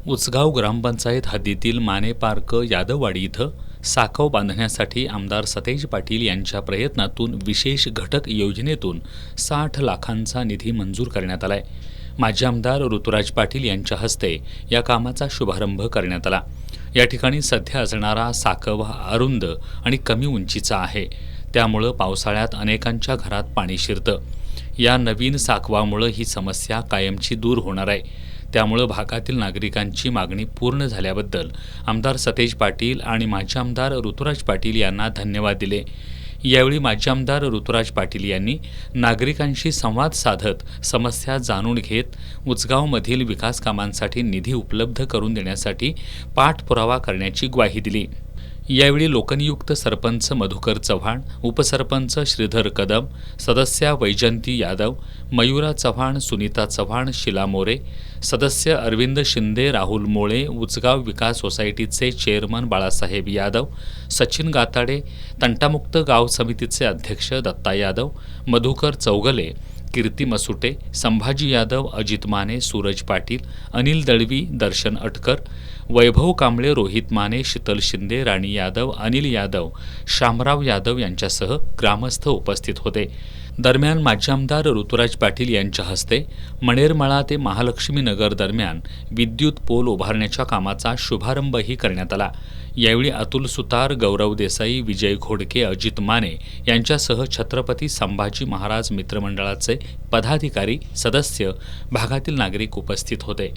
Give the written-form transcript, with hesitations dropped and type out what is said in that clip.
उचगाव ग्रामपंचायत हद्दीतील माने पार्क यादववाडी इथं साकव बांधण्यासाठी आमदार सतेज पाटील यांच्या प्रयत्नातून विशेष घटक योजनेतून 60 लाखांचा निधी मंजूर करण्यात आलाय। माजी आमदार ऋतुराज पाटील यांच्या हस्ते या कामाचा शुभारंभ करण्यात आला। या ठिकाणी सध्या असणारा साकव हा अरुंद आणि कमी उंचीचा आहे, त्यामुळे पावसाळ्यात अनेकांच्या घरात पाणी शिरतं। या नवीन साकवामुळे ही समस्या कायमची दूर होणार आहे। त्यामुळे भागातील नागरिकांची मागणी पूर्ण झाल्याबद्दल आमदार सतेज पाटील आणि माजी आमदार ऋतुराज पाटील यांना धन्यवाद दिले। यावेळी माजी आमदार ऋतुराज पाटील यांनी नागरिकांशी संवाद साधत समस्या जाणून घेत उचगावमधील विकास कामांसाठी निधी उपलब्ध करून देण्यासाठी पाठपुरावा करण्याची ग्वाही दिली। यावेळी लोकनियुक्त सरपंच मधुकर चव्हाण, उपसरपंच श्रीधर कदम, सदस्या वैजंती यादव, मयुरा चव्हाण, सुनीता चव्हाण, शिला मोरे, सदस्य अरविंद शिंदे, राहुल मोळे, उचगाव विकास सोसायटीचे चेअरमन बाळासाहेब यादव, सचिन गाताडे, तंटामुक्त गाव समितीचे अध्यक्ष दत्ता यादव, मधुकर चौगले, कीर्ती मसुटे, संभाजी यादव, अजित माने, सूरज पाटील, अनिल दळवी, दर्शन अटकर, वैभव कांबळे, रोहित माने, शीतल शिंदे, राणी यादव, अनिल यादव, शामराव यादव यांच्यासह ग्रामस्थ उपस्थित होते। दरम्यान माजी आमदार ऋतुराज पाटील यांच्या हस्ते मणेरमळा ते महालक्ष्मी नगर दरम्यान विद्युत पोल उभारण्याच्या कामाचा शुभारंभही करण्यात आला। यावेळी अतुल सुतार, गौरव देसाई, विजय घोडके, अजित माने यांच्यासह छत्रपती संभाजी महाराज मित्रमंडळाचे पदाधिकारी, सदस्य, भागातील नागरिक उपस्थित होते।